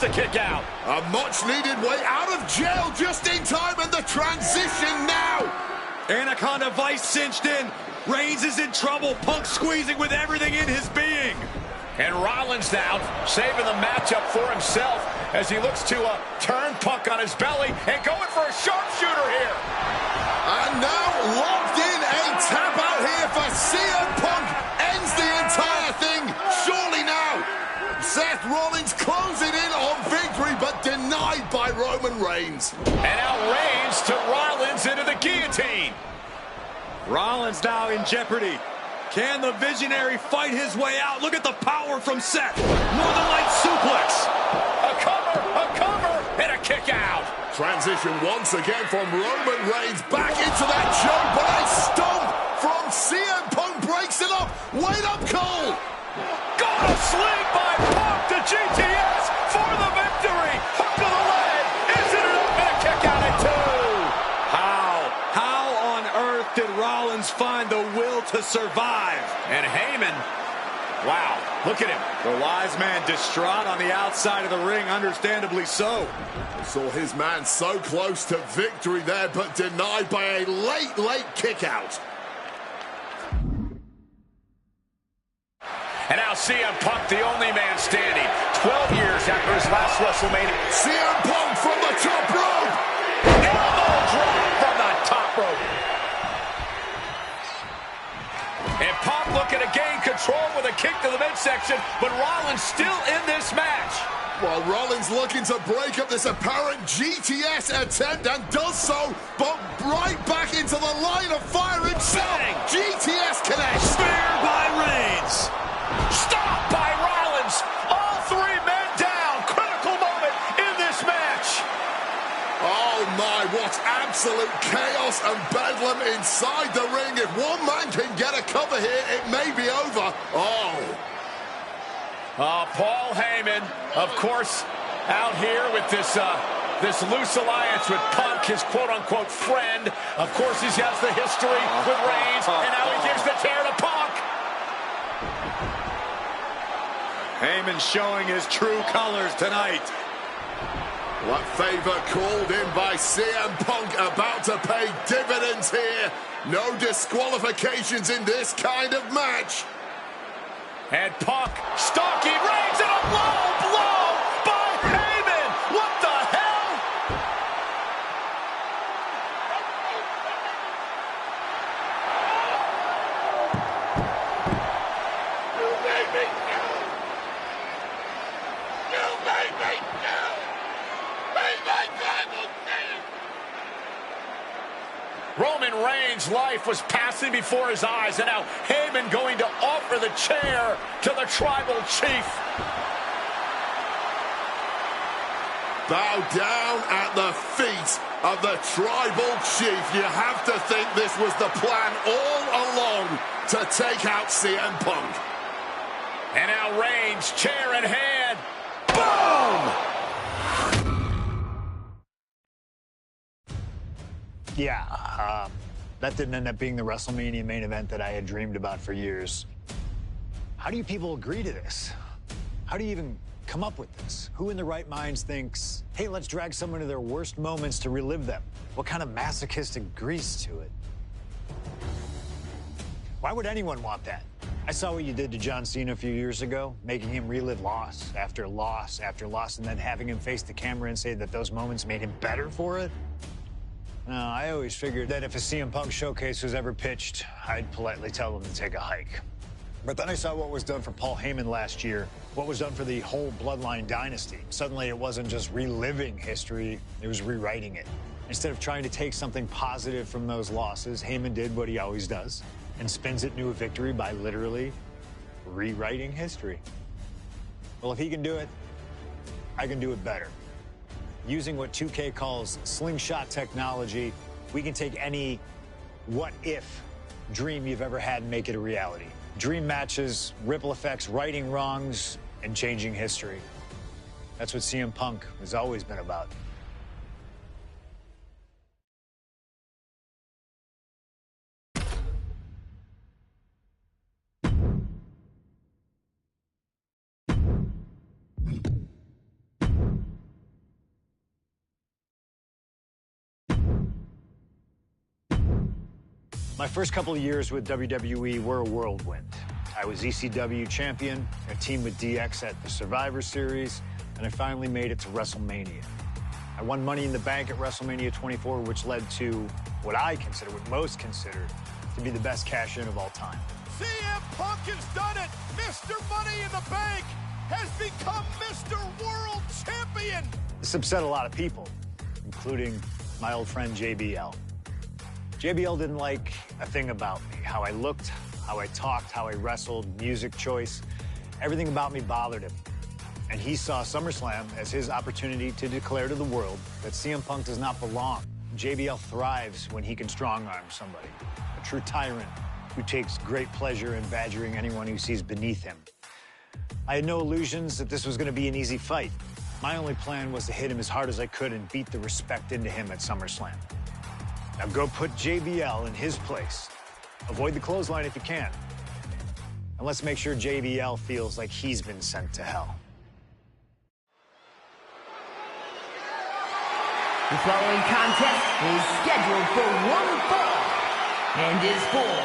to kick out. A much-needed way out of jail just in time, and the transition now. Anaconda Vice cinched in. Reigns is in trouble. Punk squeezing with everything in his being. And Rollins now saving the matchup for himself as he looks to turn Punk on his belly and going for a sharpshooter here. And now locked in, a tap out here for CM Punk. Ends the entire thing. Surely now. Seth Rollins closing in on victory, but denied by Roman Reigns. And now Reigns to Rollins into the guillotine. Rollins now in jeopardy. Can the Visionary fight his way out? Look at the power from Seth. Northern Lights suplex. A cover, and a kick out. Transition once again from Roman Reigns back into that choke, but a stomp from CM Punk breaks it up. Wait up, Cole. Got a sling by Punk to GTS for the victory. Hook of the leg. Isn't it up, and a kick out at 2. How on earth did Rollins find the will to survive? And Heyman, wow, look at him. The wise man distraught on the outside of the ring, understandably so. Saw his man so close to victory there, but denied by a late kick out. And now CM Punk, the only man standing, 12 years after his last WrestleMania. CM Punk from the top rope. Elbow drop from the top rope. And Punk looking to gain control with a kick to the midsection, but Rollins still in this match. While Rollins looking to break up this apparent GTS attempt, and does so, but right back into the line of fire himself. Bang. GTS connects. Spear by Reigns. Stop by Rollins. All 3 men down. Critical moment in this match. Oh my, what absolute chaos and bedlam inside the ring. If one man can get a cover here, it may be over. Paul Heyman, of course, out here with this loose alliance with Punk, his quote-unquote friend. Of course, he has the history with Reigns, and now he gives the tear to Punk. Heyman showing his true colors tonight. What favor called in by CM Punk about to pay dividends here. No disqualifications in this kind of match. And Punk stalking Reigns, and a low blow by Heyman. What the hell? You made me go. You made me go. Made my Bible stand. Roman Reigns' life was passing before his eyes, and now Heyman going to offer the chair to the tribal chief. Bow down at the feet of the tribal chief. You have to think this was the plan all along to take out CM Punk. And now Reigns, chair in hand. Boom! Yeah, that didn't end up being the WrestleMania main event that I had dreamed about for years. How do you people agree to this? How do you even come up with this? Who in their right minds thinks, hey, let's drag someone to their worst moments to relive them? What kind of masochistic grease to it? Why would anyone want that? I saw what you did to John Cena a few years ago, making him relive loss after loss after loss, and then having him face the camera and say that those moments made him better for it. No, I always figured that if a CM Punk showcase was ever pitched, I'd politely tell them to take a hike. But then I saw what was done for Paul Heyman last year, what was done for the whole Bloodline dynasty. Suddenly it wasn't just reliving history, it was rewriting it. Instead of trying to take something positive from those losses, Heyman did what he always does and spins it into a victory by literally rewriting history. Well, if he can do it, I can do it better. Using what 2K calls slingshot technology, we can take any what-if dream you've ever had and make it a reality. Dream matches, ripple effects, righting wrongs, and changing history. That's what CM Punk has always been about. My first couple of years with WWE were a whirlwind. I was ECW champion, a team with DX at the Survivor Series, and I finally made it to WrestleMania. I won Money in the Bank at WrestleMania 24, which led to what most consider to be the best cash-in of all time. CM Punk has done it! Mr. Money in the Bank has become Mr. World Champion! This upset a lot of people, including my old friend JBL. JBL didn't like a thing about me, how I looked, how I talked, how I wrestled, music choice. Everything about me bothered him. And he saw SummerSlam as his opportunity to declare to the world that CM Punk does not belong. JBL thrives when he can strong-arm somebody, a true tyrant who takes great pleasure in badgering anyone who sees beneath him. I had no illusions that this was going to be an easy fight. My only plan was to hit him as hard as I could and beat the respect into him at SummerSlam. Now go put JBL in his place. Avoid the clothesline if you can. And let's make sure JBL feels like he's been sent to hell. The following contest is scheduled for one fall and is for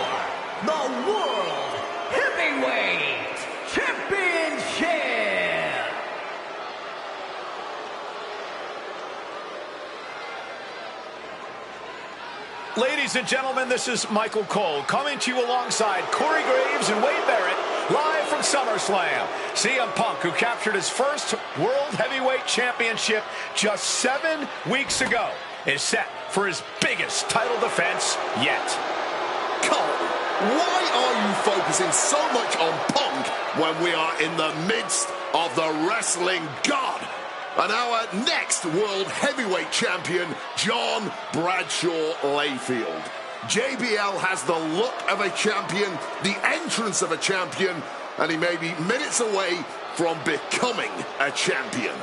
the World Heavyweight Championship. Ladies and gentlemen, this is Michael Cole coming to you alongside Corey Graves and Wade Barrett, live from SummerSlam. CM Punk, who captured his first World Heavyweight Championship just 7 weeks ago, is set for his biggest title defense yet. Cole, why are you focusing so much on Punk when we are in the midst of the wrestling god? And our next World Heavyweight Champion, John Bradshaw Layfield. JBL has the look of a champion, the entrance of a champion, and he may be minutes away from becoming a champion.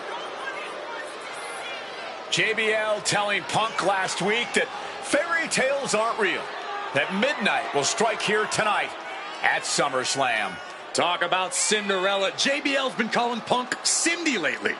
JBL telling Punk last week that fairy tales aren't real, that midnight will strike here tonight at SummerSlam. Talk about Cinderella. JBL's been calling Punk Cindy lately.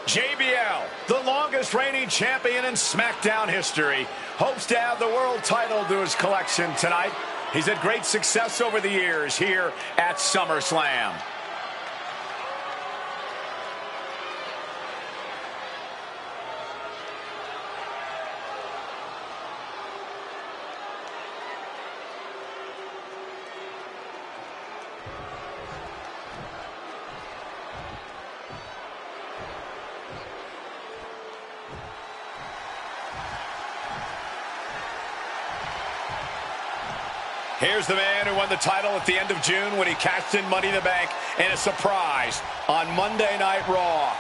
JBL, the longest reigning champion in SmackDown history, hopes to add the world title to his collection tonight. He's had great success over the years here at SummerSlam. Here's the man who won the title at the end of June when he cashed in Money in the Bank in a surprise on Monday Night Raw.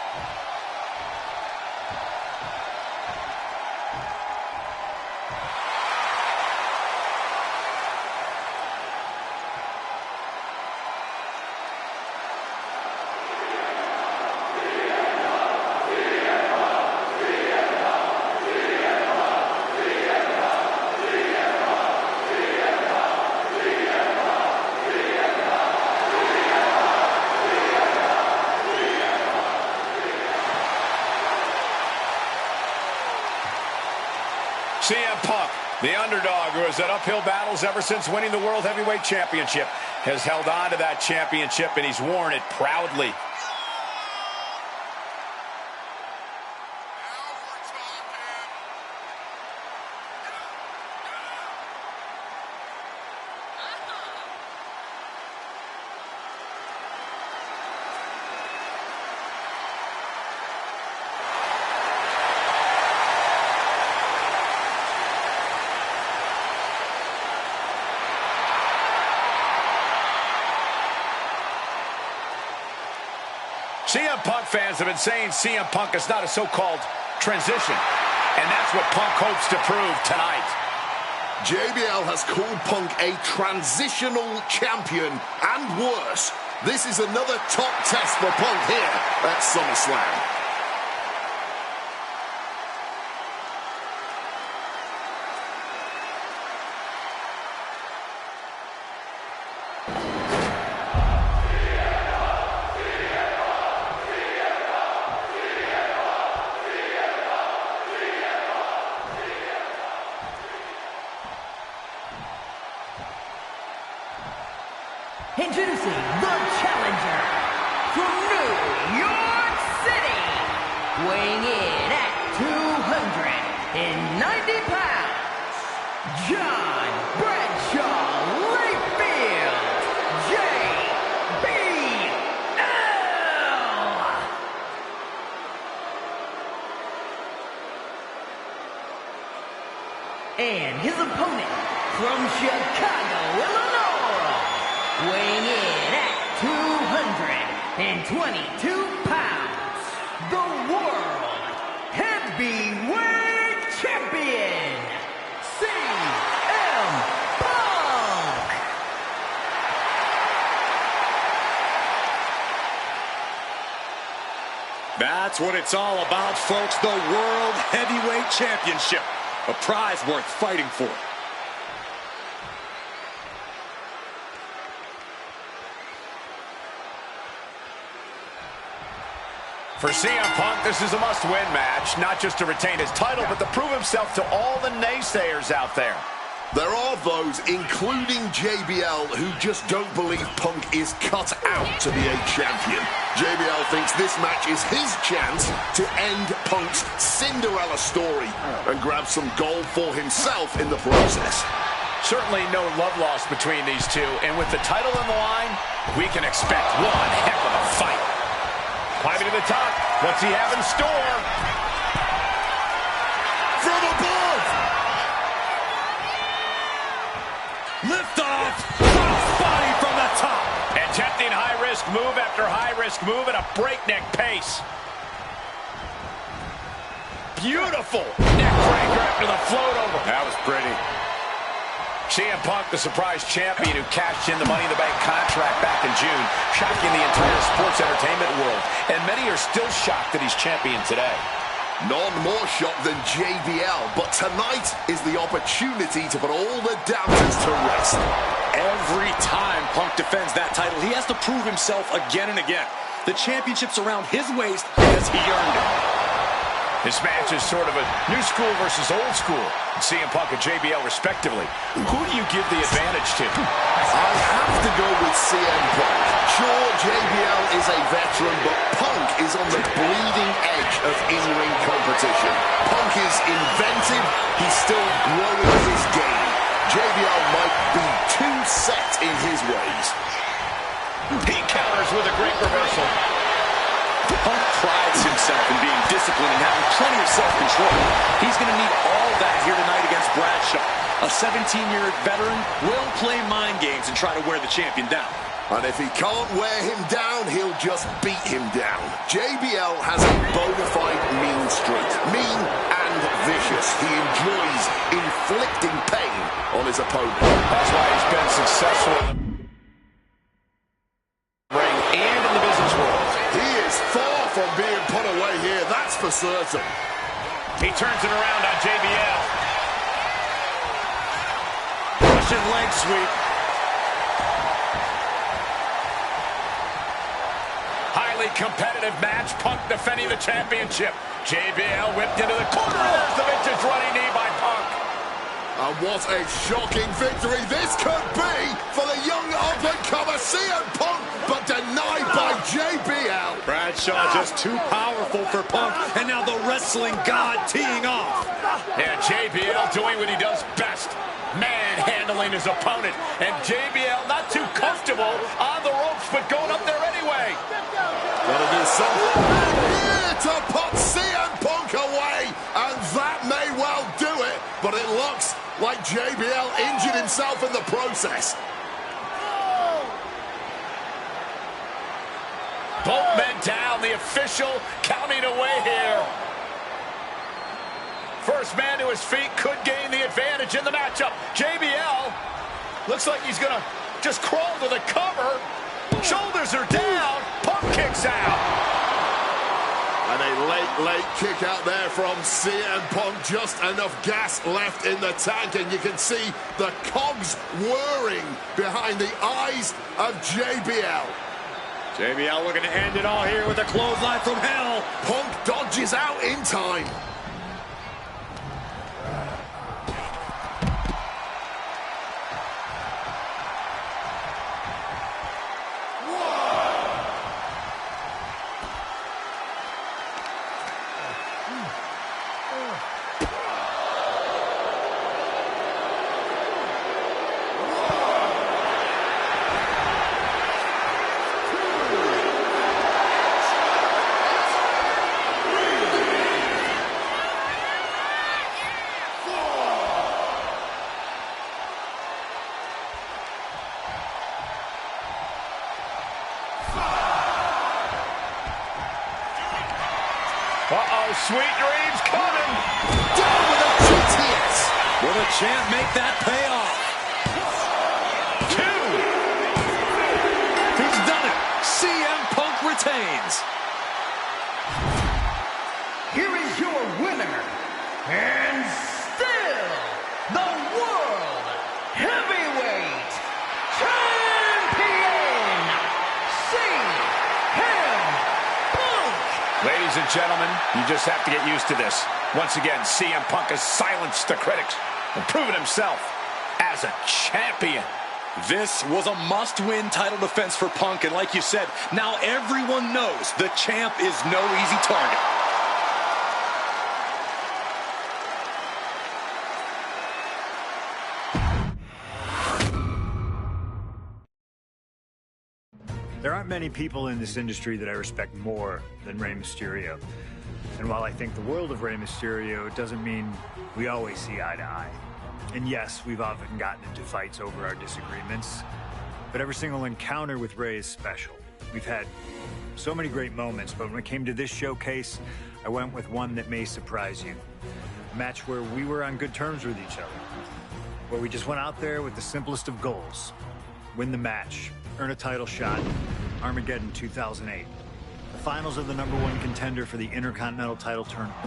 CM Punk, the underdog who has had uphill battles ever since winning the World Heavyweight Championship, has held on to that championship and he's worn it proudly. CM Punk fans have been saying CM Punk is not a so-called transition, and that's what Punk hopes to prove tonight. JBL has called Punk a transitional champion, and worse. This is another top test for Punk here at SummerSlam. Introducing the challenger from New York City, weighing in at 290 pounds, John Bradshaw Layfield, JBL. And his opponent from Chicago, Illinois, weighing in at 222 pounds, the World Heavyweight Champion, CM Punk. That's what it's all about, folks. The World Heavyweight Championship. A prize worth fighting for. For CM Punk, this is a must-win match, not just to retain his title, but to prove himself to all the naysayers out there. There are those, including JBL, who just don't believe Punk is cut out to be a champion. JBL thinks this match is his chance to end Punk's Cinderella story and grab some gold for himself in the process. Certainly no love lost between these two, and with the title on the line, we can expect one heck of a fight. Climbing to the top. What's he have in store? From above! Lift off. Crossbody from the top. Attempting high-risk move after high-risk move at a breakneck pace. Beautiful neck breaker after the float over. That was pretty. CM Punk, the surprise champion who cashed in the Money in the Bank contract back in June, shocking the entire sports entertainment world. And many are still shocked that he's champion today. None more shocked than JBL, but tonight is the opportunity to put all the doubters to rest. Every time Punk defends that title, he has to prove himself again and again. The championship's around his waist because he earned it. This match is sort of a new school versus old school. CM Punk and JBL respectively. Who do you give the advantage to? I have to go with CM Punk. Sure, JBL is a veteran, but Punk is on the bleeding edge of in-ring competition. Punk is inventive. He's still growing his game. JBL might be too set in his ways. He counters with a great reversal. Punk prides himself in being disciplined and having plenty of self-control. He's going to need all that here tonight against Bradshaw. A 17-year veteran will play mind games and try to wear the champion down. And if he can't wear him down, he'll just beat him down. JBL has a bona fide mean streak. Mean and vicious. He enjoys inflicting pain on his opponent. That's why he's been successful in the ring and in the business world. He is far from being put away here, that's for certain. He turns it around on JBL. Russian leg sweep. Highly competitive match. Punk defending the championship. JBL whipped into the corner. There's the vintage running knee by Punk. And what a shocking victory this could be for the young up-and-comer CM Punk, but denied by JBL. Bradshaw just too powerful for Punk, and now the wrestling god teeing off. And JBL doing what he does best, manhandling his opponent. And JBL not too comfortable on the ropes, but going up there anyway. Gotta do something here to put CM Punk away, and that may well do it, but it looks like JBL injured himself in the process. Both men down, the official counting away here. First man to his feet could gain the advantage. Savage in the matchup. JBL looks like he's going to just crawl to the cover. Shoulders are down. Punk kicks out. And a late kick out there from CM Punk. Just enough gas left in the tank, and you can see the cogs whirring behind the eyes of JBL. JBL looking to end it all here with a clothesline from hell. Punk dodges out in time. Uh-oh, sweet dreams coming. Down with a GTS. Will the champ make that pay off? 2. He's done it. CM Punk retains. Here is your winner, and still the World Heavyweight Champion, CM Punk. Ladies and gentlemen, you just have to get used to this. Once again, CM Punk has silenced the critics and proven himself as a champion. This was a must-win title defense for Punk, and like you said, now everyone knows the champ is no easy target. There aren't many people in this industry that I respect more than Rey Mysterio. And while I think the world of Rey Mysterio, doesn't mean we always see eye to eye. And yes, we've often gotten into fights over our disagreements, but every single encounter with Rey is special. We've had so many great moments, but when it came to this showcase, I went with one that may surprise you. A match where we were on good terms with each other, where we just went out there with the simplest of goals: win the match, earn a title shot. Armageddon 2008. The finals of the #1 contender for the Intercontinental title tournament.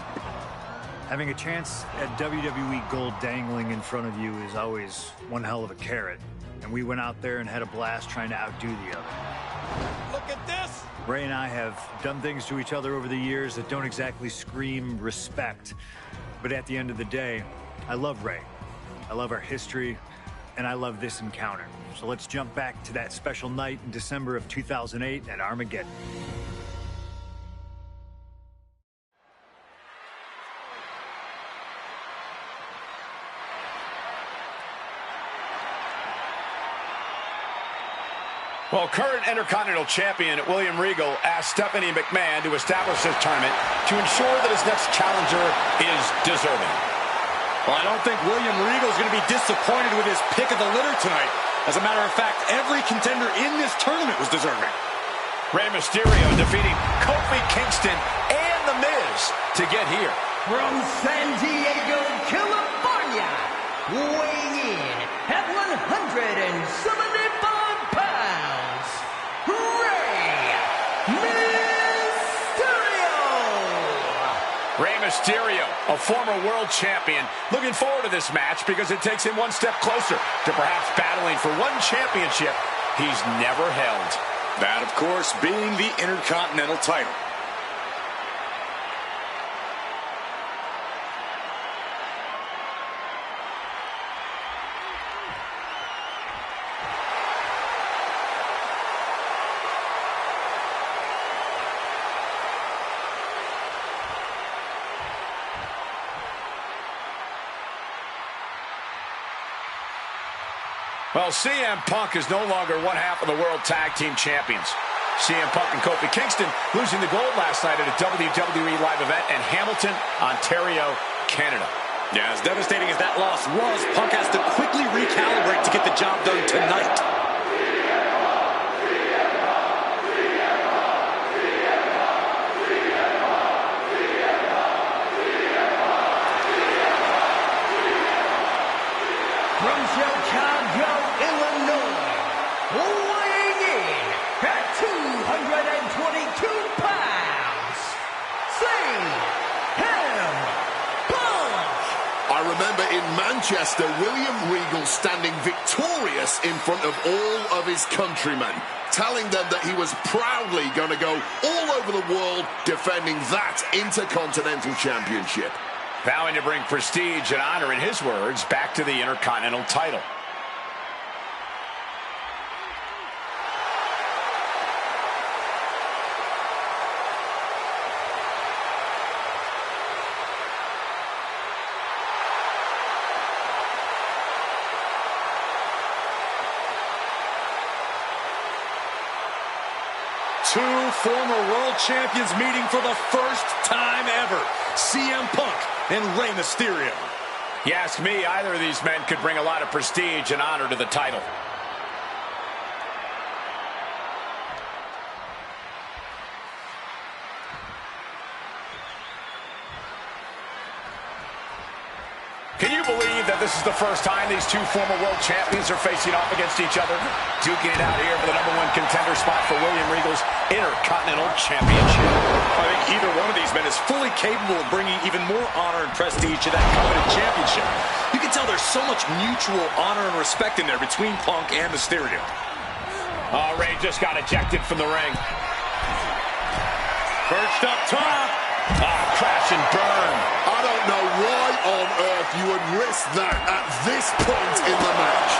Having a chance at WWE Gold dangling in front of you is always one hell of a carrot. And we went out there and had a blast trying to outdo the other. Look at this. Rey and I have done things to each other over the years that don't exactly scream respect. But at the end of the day, I love Rey. I love our history, and I love this encounter. So let's jump back to that special night in December of 2008 at Armageddon. Well, current Intercontinental Champion William Regal asked Stephanie McMahon to establish this tournament to ensure that his next challenger is deserving. Well, I don't think William Regal is going to be disappointed with his pick of the litter tonight. As a matter of fact, every contender in this tournament was deserving. Rey Mysterio defeating Kofi Kingston and The Miz to get here. From San Diego, California, weighing in at 175 pounds, Rey Mysterio! Rey Mysterio, a former world champion, looking forward to this match because it takes him one step closer to perhaps battling for one championship he's never held. That, of course, being the Intercontinental title. Well, CM Punk is no longer one half of the World Tag Team Champions. CM Punk and Kofi Kingston losing the gold last night at a WWE live event in Hamilton, Ontario, Canada. Yeah, as devastating as that loss was, Punk has to quickly recalibrate to get the job done tonight. Punk! I remember in Manchester, William Regal standing victorious in front of all of his countrymen, telling them that he was proudly going to go all over the world defending that Intercontinental Championship. Vowing to bring prestige and honor, in his words, back to the Intercontinental title. Two former world champions meeting for the first time ever. CM Punk and Rey Mysterio. You ask me, either of these men could bring a lot of prestige and honor to the title. Can you believe that this is the first time these two former world champions are facing off against each other? Duking it out here for the #1 contender spot for William Regal's Intercontinental Championship. I think either one of these men is fully capable of bringing even more honor and prestige to that coveted championship. You can tell there's so much mutual honor and respect in there between Punk and Mysterio. Oh, Rey just got ejected from the ring. Perched up top. Crash and burn. I don't know why on earth you would risk that at this point in the match.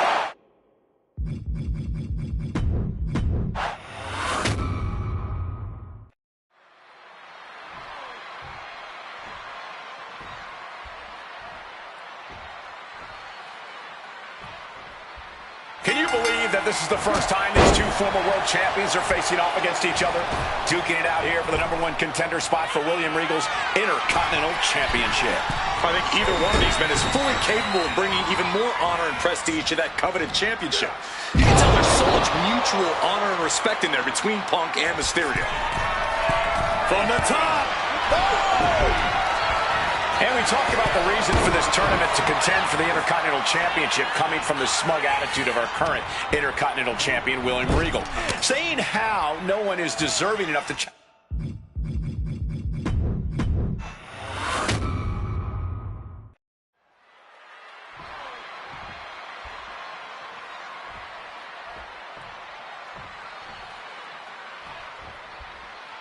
Can you believe that this is the first time these two former world champions are facing off against each other? Duking it out here for the #1 contender spot for William Regal's Intercontinental Championship. I think either one of these men is fully capable of bringing even more honor and prestige to that coveted championship. You can tell there's so much mutual honor and respect in there between Punk and Mysterio. From the top. Oh! And we talk about the reason for this tournament to contend for the Intercontinental Championship coming from the smug attitude of our current Intercontinental Champion, William Regal. Saying how no one is deserving enough to...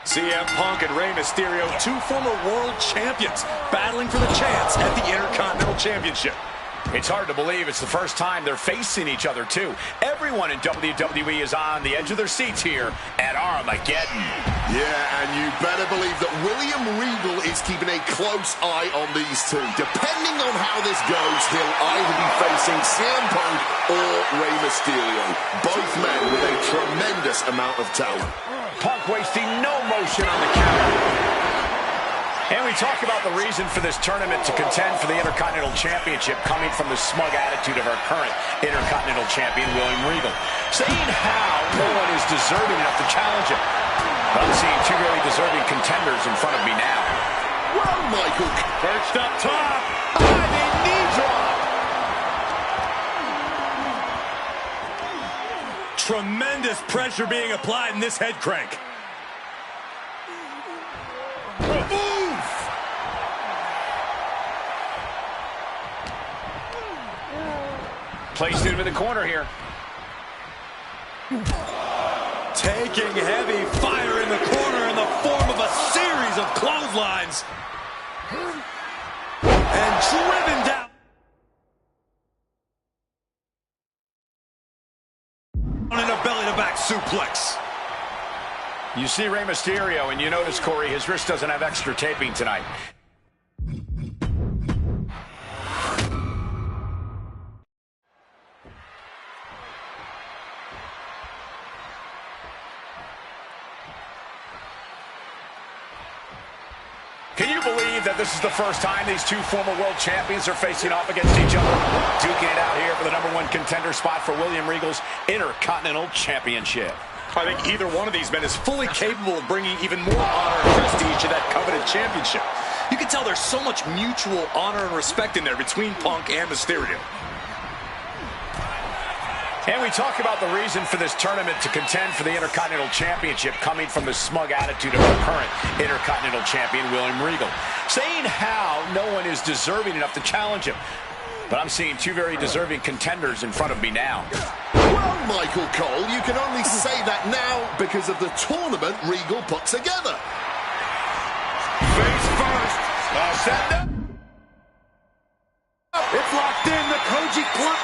CM Punk and Rey Mysterio, two former world champions, battling for the chance at the Intercontinental Championship. It's hard to believe it's the first time they're facing each other, too. Everyone in WWE is on the edge of their seats here at Armageddon. Yeah, and you better believe that William Regal is keeping a close eye on these two. Depending on how this goes, he'll either be facing CM Punk or Rey Mysterio. Both men with a tremendous amount of talent. Punk wasting no motion on the counter. And we talk about the reason for this tournament to contend for the Intercontinental Championship coming from the smug attitude of our current Intercontinental Champion, William Regal. Saying how no one is deserving enough to challenge him. I'm seeing two very deserving contenders in front of me now. Well, Michael. Perched up top. Diving knee drop. Tremendous pressure being applied in this head crank. Placed into the corner here. Taking heavy fire in the corner in the form of a series of clotheslines. And driven down. In a belly-to-back suplex. You see Rey Mysterio, and you notice, Corey, his wrist doesn't have extra taping tonight. Can you believe that this is the first time these two former world champions are facing off against each other? Duking it out here for the #1 contender spot for William Regal's Intercontinental Championship. I think either one of these men is fully capable of bringing even more honor and prestige to that coveted championship. You can tell there's so much mutual honor and respect in there between Punk and Mysterio. And we talk about the reason for this tournament to contend for the Intercontinental Championship coming from the smug attitude of our current Intercontinental Champion, William Regal. Saying how no one is deserving enough to challenge him. But I'm seeing two very deserving contenders in front of me now. Well, Michael Cole, you can only say that now because of the tournament Regal put together. Face first. Send up. It's locked in. The Koji Club.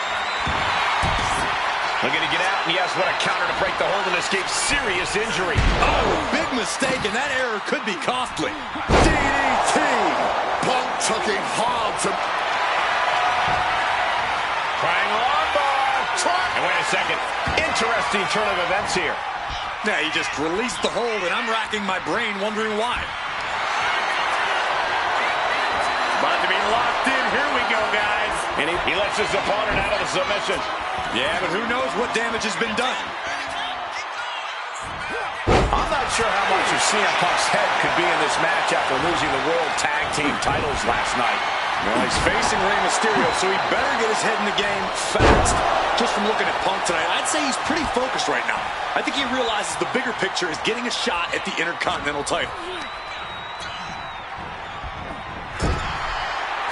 Looking to get out, and yes, what a counter to break the hold and escape serious injury. Oh, big mistake, and that error could be costly. DDT. Punk took it hard to... Trying armbar. And wait a second. Interesting turn of events here. Yeah, he just released the hold, and I'm racking my brain wondering why. About to be locked in. Here we go, guys. And he lets his opponent out of the submission. Yeah, but who knows what damage has been done. I'm not sure how much of CM Punk's head could be in this match after losing the World Tag Team titles last night. Well, he's facing Rey Mysterio, so he better get his head in the game fast. Just from looking at Punk tonight, I'd say he's pretty focused right now. I think he realizes the bigger picture is getting a shot at the Intercontinental title.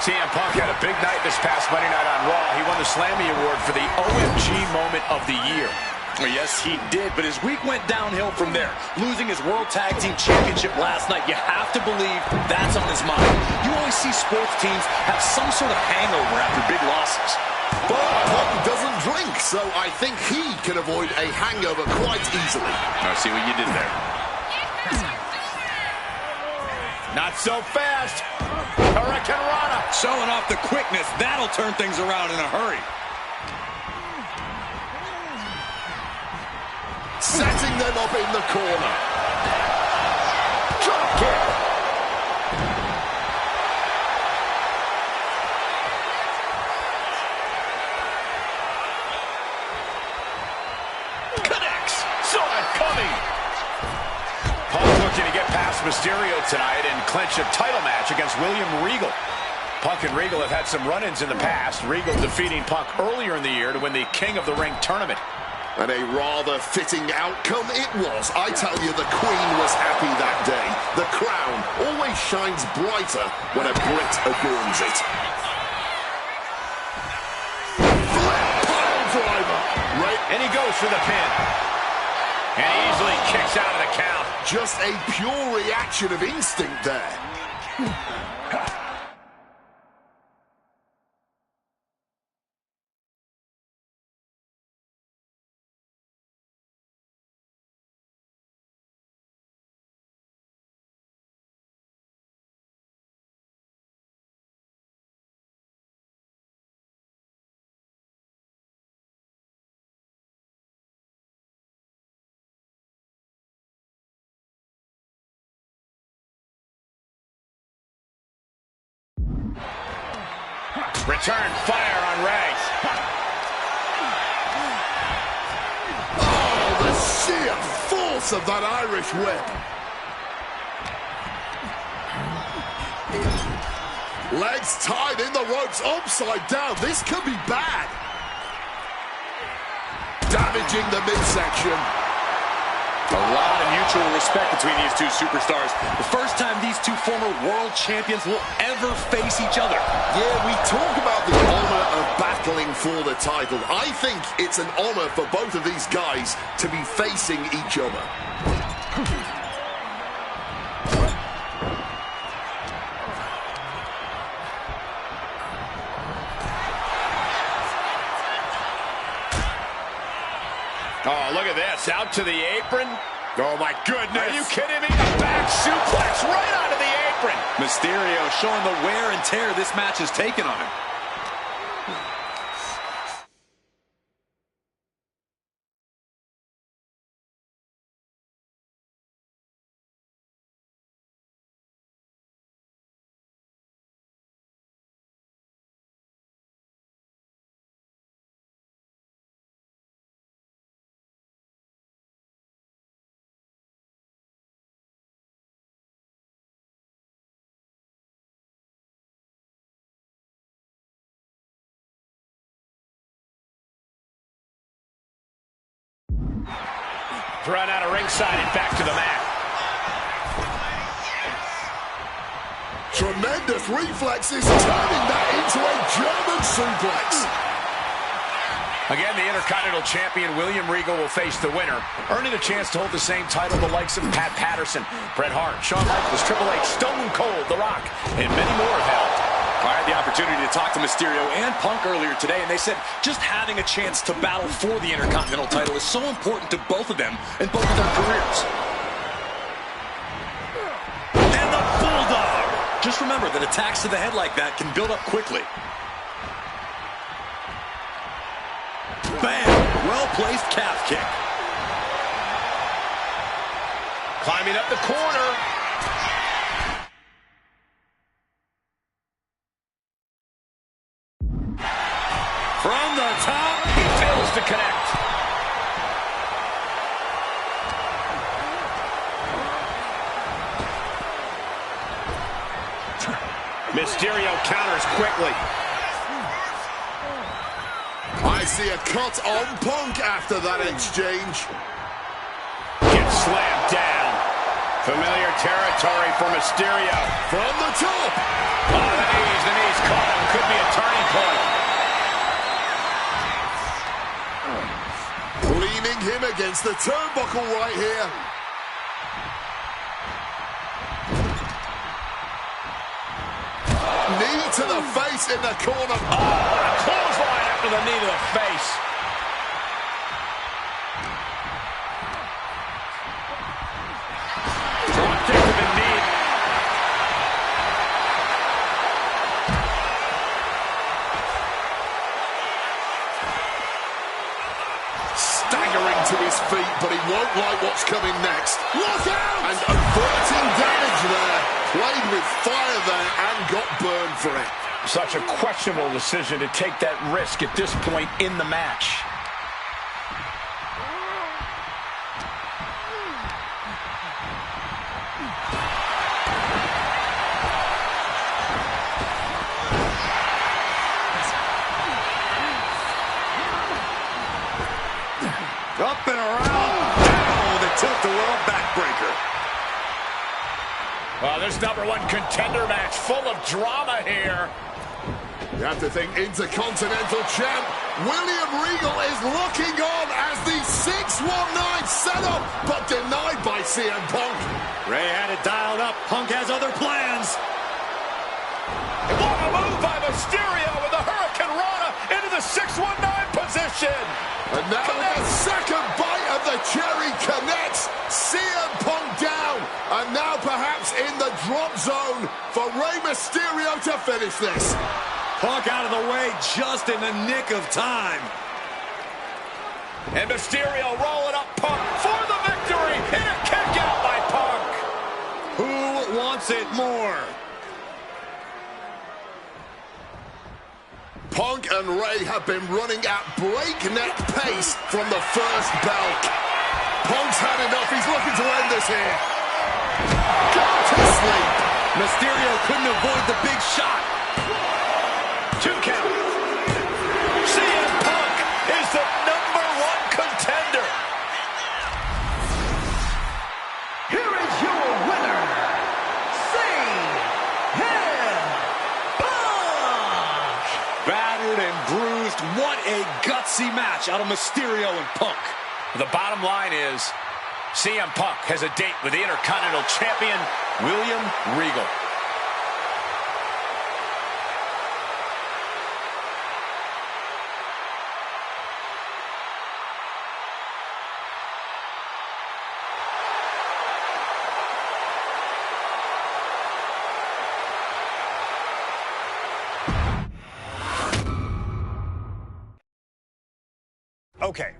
CM Punk had a big night this past Monday night on Raw. He won the Slammy Award for the OMG Moment of the Year. Well, yes, he did, but his week went downhill from there. Losing his World Tag Team Championship last night, you have to believe that's on his mind. You always see sports teams have some sort of hangover after big losses. But Punk doesn't drink, so I think he can avoid a hangover quite easily. I see what you did there. Not so fast. Hurricane Rana. Showing off the quickness, that'll turn things around in a hurry. Setting them up in the corner. Drop kick. Connects. Saw it coming. Punk looking to get past Mysterio tonight and clinch a title match against William Regal. Punk and Regal have had some run-ins in the past. Regal defeating Punk earlier in the year to win the King of the Ring tournament. And a rather fitting outcome it was. I tell you, the Queen was happy that day. The crown always shines brighter when a Brit adorns it. Flip pile driver. Right. And he goes for the pin. And he easily kicks out of the count. Just a pure reaction of instinct there. Return fire on Ray. Oh, the sheer force of that Irish whip. Legs tied in the ropes upside down. This could be bad. Damaging the midsection. A lot of mutual respect between these two superstars. The first time these two former world champions will ever face each other. Yeah, we talk about the honor of battling for the title. I think it's an honor for both of these guys to be facing each other. Oh, look at this. Out to the apron. Oh, my goodness. Are you kidding me? A back suplex right onto the apron. Mysterio showing the wear and tear this match has taken on him. Drawn out of ringside and back to the mat. Tremendous reflexes, turning that into a German suplex. Again, the Intercontinental Champion William Regal will face the winner, earning a chance to hold the same title the likes of Pat Patterson, Bret Hart, Shawn Michaels, Triple H, Stone Cold, The Rock, and many more have held. I had the opportunity to talk to Mysterio and Punk earlier today, and they said just having a chance to battle for the Intercontinental title is so important to both of them in both of their careers. And the Bulldog! Just remember that attacks to the head like that can build up quickly. Bam! Well-placed calf kick. Climbing up the corner. From the top, He fails to connect. Mysterio counters quickly. I see a cut on Punk after that exchange. Gets slammed down. Familiar territory for Mysterio. From the top. Oh, the knees caught him. Could be a turning point. Leaning him against the turnbuckle right here. Knee to the face in the corner. Oh, what a clothesline after the knee to the face. Drop kick to the knee. Staggering to his feet, but he won't like what's coming next. Look out! And averting damage there. Played with fire there and got burned for it. Such a questionable decision to take that risk at this point in the match. Up and around. Down with a tilt-the-world backbreaker. Well, this #1 contender match full of drama here. You have to think Intercontinental Champ William Regal is looking on as the 619 setup, but denied by CM Punk. Ray had it dialed up. Punk has other plans. What a move by Mysterio with the Hurricane Rana into the 619 position. And now the second bite of the cherry connects. CM Punk down. And now perhaps in the drop zone for Rey Mysterio to finish this. Punk out of the way just in the nick of time. And Mysterio rolling up Punk for the victory. And a kick out by Punk. Who wants it more? Punk and Rey have been running at breakneck pace from the first bell. Punk's had enough. He's looking to end this here. Go to sleep. Mysterio couldn't avoid the big shot. 2 count. CM Punk is the #1 contender. Here is your winner, CM Punk! battered and bruised. What a gutsy match out of Mysterio and Punk. The bottom line is CM Punk has a date with the Intercontinental Champion, William Regal.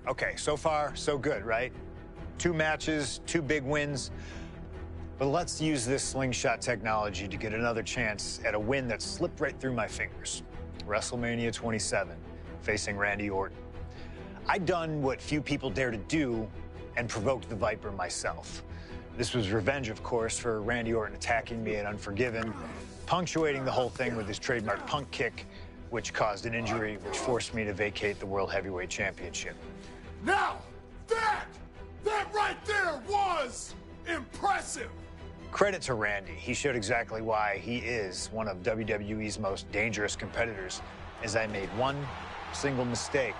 Okay, so far, so good, right? 2 matches, 2 big wins. But let's use this slingshot technology to get another chance at a win that slipped right through my fingers. WrestleMania 27, facing Randy Orton. I'd done what few people dare to do and provoked the Viper myself. This was revenge, of course, for Randy Orton attacking me at Unforgiven, punctuating the whole thing with his trademark Punk kick, which caused an injury, which forced me to vacate the World Heavyweight Championship. Now, that That right there was impressive. Credit to Randy. He showed exactly why he is one of WWE's most dangerous competitors, as I made one single mistake,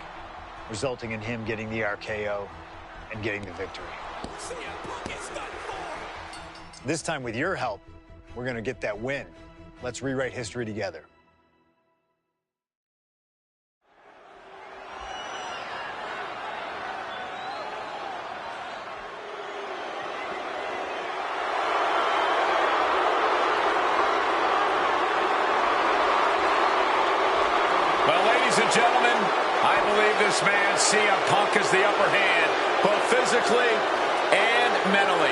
resulting in him getting the RKO and getting the victory. This time, with your help, we're going to get that win. Let's rewrite history together. Well, ladies and gentlemen, I believe this man, CM Punk, has the upper hand, both physically and mentally.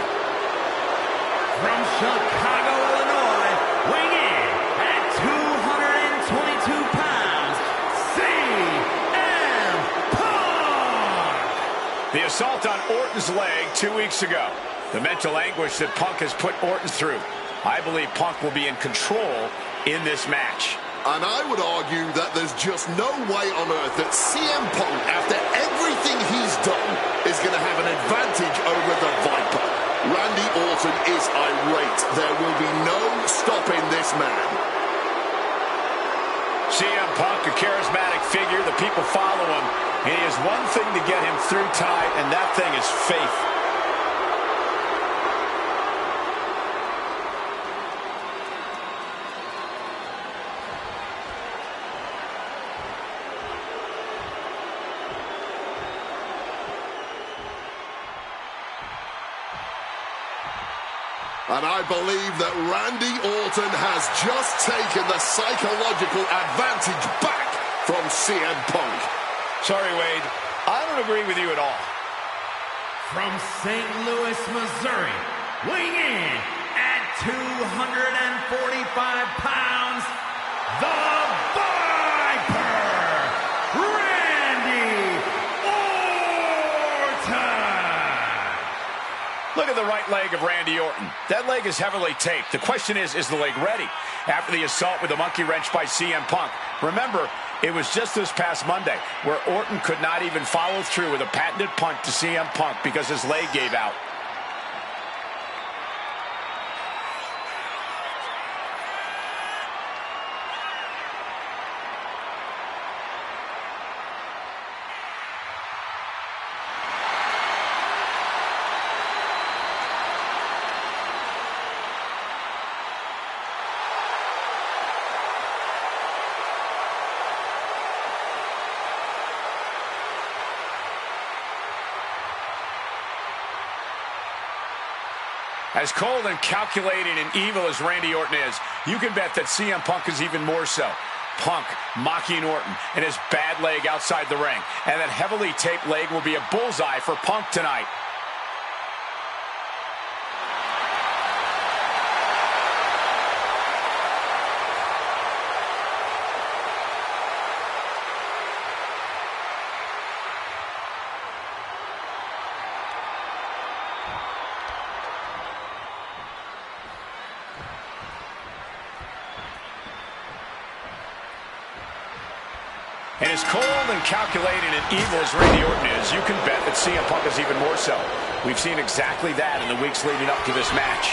From Chicago, Illinois, weighing in at 222 pounds, CM Punk! The assault on Orton's leg 2 weeks ago. The mental anguish that Punk has put Orton through. I believe Punk will be in control in this match. And I would argue that there's just no way on earth that CM Punk, after everything he's done, is going to have an advantage over the Viper. Randy Orton is irate. There will be no stopping this man. CM Punk, a charismatic figure. The people follow him. And he has one thing to get him through tonight, and that thing is faith. And I believe that Randy Orton has just taken the psychological advantage back from CM Punk. Sorry, Wade. I don't agree with you at all. From St. Louis, Missouri, weighing in at 245 pounds, the Viper, Randy Orton! Look at the right leg of Randy Orton. That leg is heavily taped. The question is the leg ready? After the assault with a monkey wrench by CM Punk. Remember, it was just this past Monday where Orton could not even follow through with a patented punt to CM Punk because his leg gave out. As cold and calculating and evil as Randy Orton is, you can bet that CM Punk is even more so. Punk mocking Orton and his bad leg outside the ring. And that heavily taped leg will be a bullseye for Punk tonight. And as cold and calculating and evil as Randy Orton is, you can bet that CM Punk is even more so. We've seen exactly that in the weeks leading up to this match.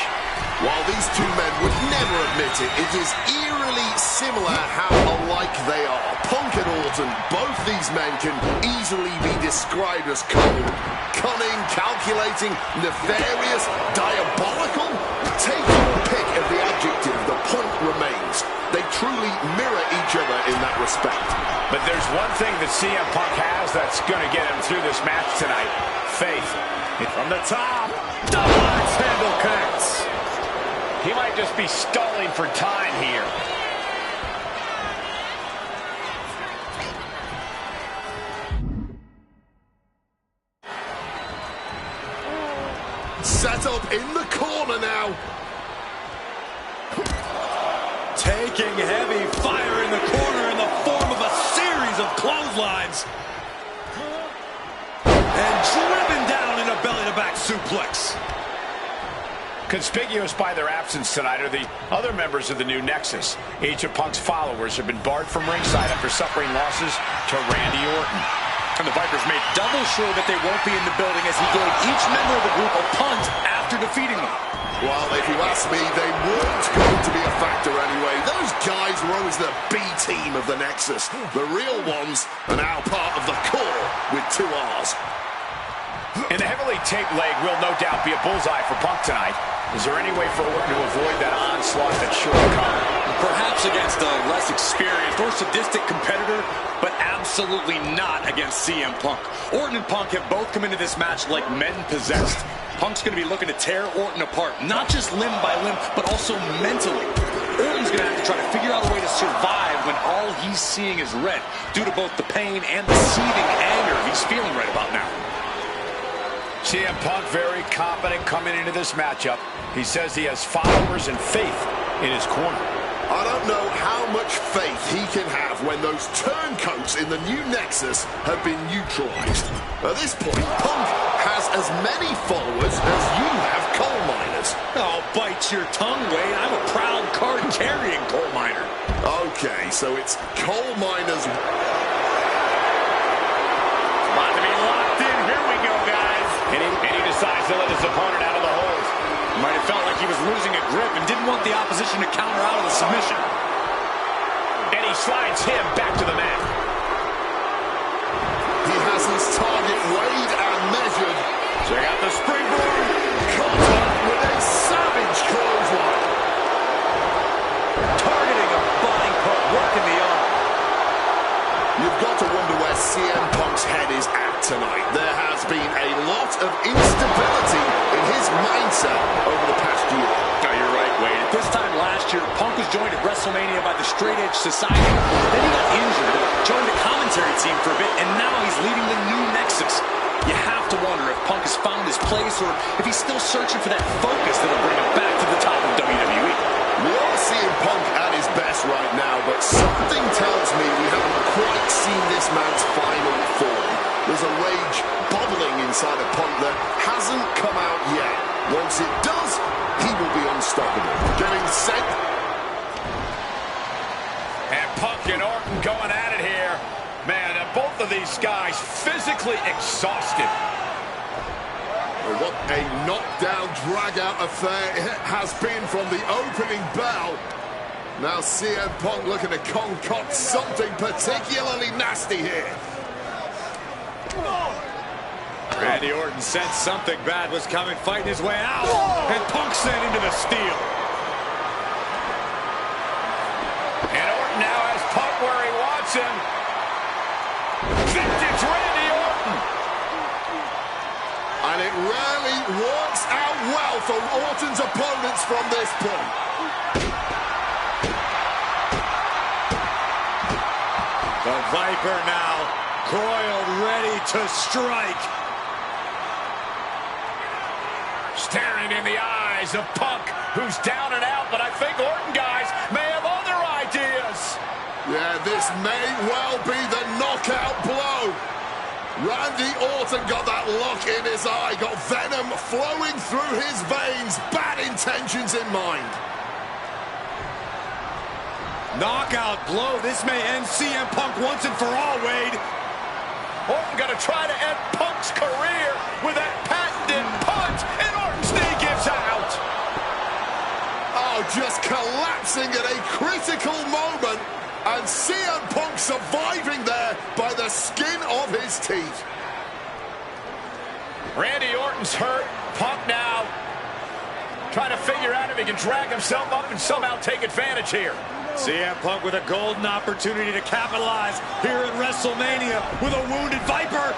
While these two men would never admit it, it is eerily similar how alike they are. Punk and Orton, both these men can easily be described as cold, cunning, calculating, nefarious, diabolical. Take your pick of the adjective, the point remains. They truly mirror each other in that respect. But there's one thing that CM Punk has that's going to get him through this match tonight. Faith. From the top, double axe handle connects. He might just be stalling for time here. Set up in the corner now. Taking heavy fire in the corner in the form of a series of clotheslines. And driven down in a belly-to-back suplex. Conspicuous by their absence tonight are the other members of the new Nexus. Each of Punk's followers have been barred from ringside after suffering losses to Randy Orton. And the Vipers made double sure that they won't be in the building as he gave each member of the group a punt after defeating them. Well, if you ask me, they weren't going to be a factor anyway. Those guys were always the B team of the Nexus. The real ones are now part of the core with 2 R's. And the heavily taped leg will no doubt be a bullseye for Punk tonight. Is there any way for Orton to avoid that onslaught that's sure to come? Perhaps against a less experienced or sadistic competitor, but absolutely not against CM Punk. Orton and Punk have both come into this match like men possessed. Punk's going to be looking to tear Orton apart, not just limb by limb, but also mentally. Orton's going to have to try to figure out a way to survive when all he's seeing is red, due to both the pain and the seething anger he's feeling right about now. CM Punk very confident coming into this matchup. He says he has followers and faith in his corner. I don't know how much faith he can have when those turncoats in the new Nexus have been neutralized. At this point, Punk has as many followers as you have coal miners. Oh, bite your tongue, Wade. I'm a proud card-carrying coal miner. Okay, so it's coal miners. About to be locked in. Here we go, guys. And he decides to let his opponent out of the holes. Might have felt like he was losing a grip and didn't want the opposition to counter out of the submission. And he slides him back to the mat. He has his target weighed and measured. Check out the springboard. Contact with a savage clothesline. Targeting a body part, working the arm. You've got to wonder where CM Punk's head is at tonight. There has been a lot of instability in his mindset over the past year. No, you're right, Wade. At this time last year, Punk was joined at WrestleMania by the Straight Edge Society. Then he got injured, joined the commentary team for a bit, and now he's leading the new Nexus. You have to wonder if Punk has found his place or if he's still searching for that focus that'll bring him back to the top of WWE. We are seeing Punk at his best right now, but something tells me we haven't quite seen this man's final form. There's a rage bubbling inside of Punk that hasn't come out yet. Once it does, he will be unstoppable. Getting set. And Punk and Orton going at it here. Man, both of these guys physically exhausted. What a knockdown, drag-out affair it has been from the opening bell. Now CM Punk looking to concoct something particularly nasty here. Randy Orton sensed something bad was coming, fighting his way out, and Punk sent into the steel. And Orton now has Punk where he wants him. Vintage Randy Orton. And it rarely works out well for Orton's opponents from this point. The Viper now coiled, ready to strike. Staring in the eyes of Punk, who's down and out, but I think Orton, guys, may have other ideas. Yeah, this may well be the knockout blow. Randy Orton got that look in his eye, got venom flowing through his veins, bad intentions in mind. Knockout blow. This may end CM Punk once and for all, Wade. Orton gonna try to end Punk's career with that patented punch, and Orton's knee gives out. Oh, just collapsing at a critical moment, and CM Punk surviving there by the skin of his teeth. Randy Orton's hurt. Punk now trying to figure out if he can drag himself up and somehow take advantage here. CM Punk with a golden opportunity to capitalize here at WrestleMania with a wounded Viper.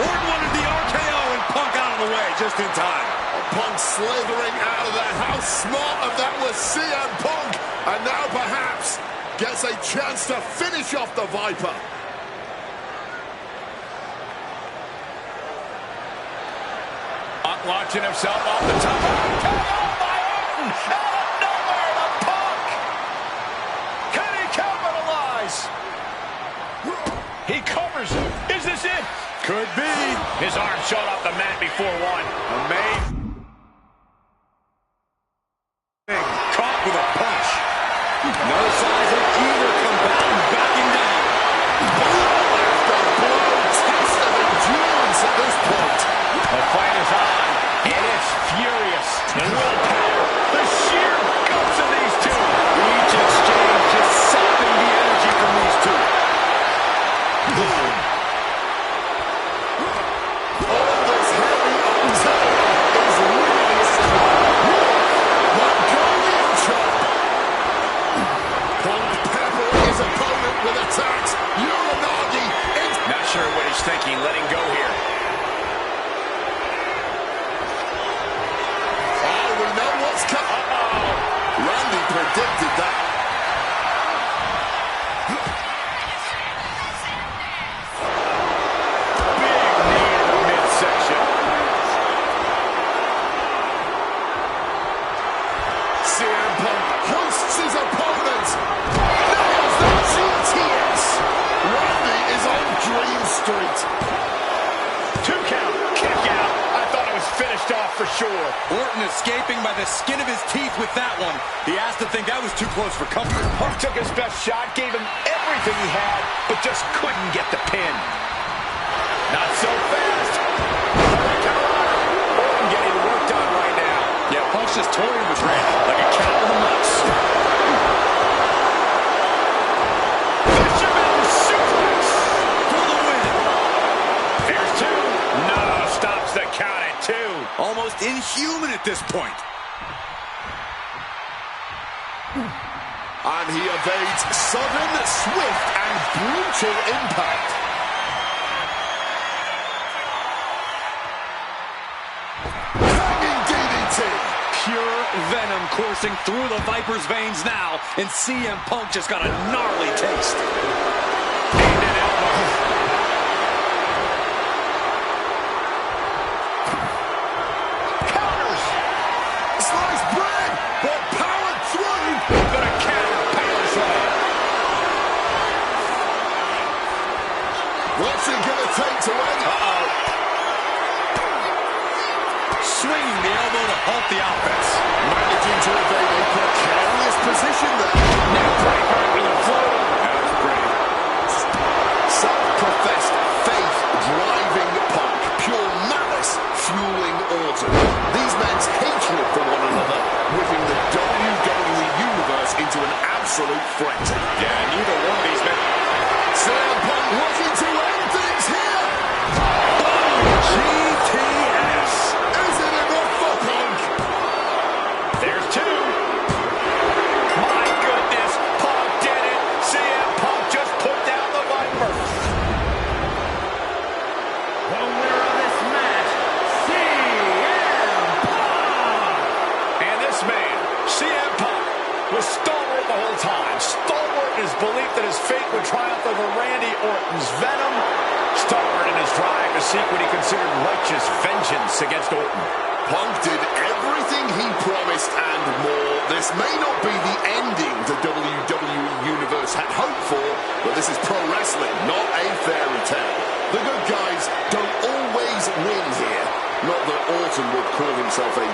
Orton wanted the RKO and Punk out of the way just in time. Punk slithering out of there. How smart of that was CM Punk. And now perhaps gets a chance to finish off the Viper. Punk launching himself off the top. RKO by Orton! Out of nowhere to Punk! Can he capitalize? He covers. Is this it? Could be. His arm showed off the mat before one. Amazing. Caught with a punch. No signs of either combatant backing down. Blow after blow, thinking, letting go here. Oh, we know what's coming. Randy predicted that. CM Punk hosts his opponent. Nails the GTS. Randy is on Dream Street. 2 count, kick out. I thought it was finished off for sure. Orton escaping by the skin of his teeth with that one. He has to think that was too close for comfort. Punk took his best shot, gave him everything he had, but just couldn't get the pin. Not so fast. Orton getting worked on right now. Yeah, Punk's just toying with Randy like a cat with a mouse. Fisherman suplex For the win. There's 2. No, stops the count at 2. Almost inhuman at this point. And he evades sudden, swift, and brutal impact. Hanging DDT. Pure venom coursing through the Viper's veins now, and CM Punk just got a gnarly taste. Aimed an elbow. Counters. Sliced bread, but powered through. Gonna counter power slam. What's it gonna take to end? Swinging the elbow to halt the offense. Managing to evade a precarious position there. Neckbreaker with a float. That was pretty. Self-professed faith driving Punk. Pure malice fueling Orton. These men's hatred for one another whipping the WWE Universe into an absolute frenzy. Yeah, neither one of these men. CM Punk looking to end things here. GTS. Is it enough for Punk? There's 2. My goodness, Punk did it. CM Punk just put down the Viper. The winner of this match, CM Punk. And this man, CM Punk, was stalwart the whole time. Stalwart in his belief that his fate would triumph over Randy Orton's venom. Stalwart in his drive to seek what he considered righteous vengeance against Orton. Punk did everything he promised and more. This may not be the ending the WWE Universe had hoped for, but this is pro wrestling, not a fairy tale. The good guys don't always win here. Not that Orton would call himself a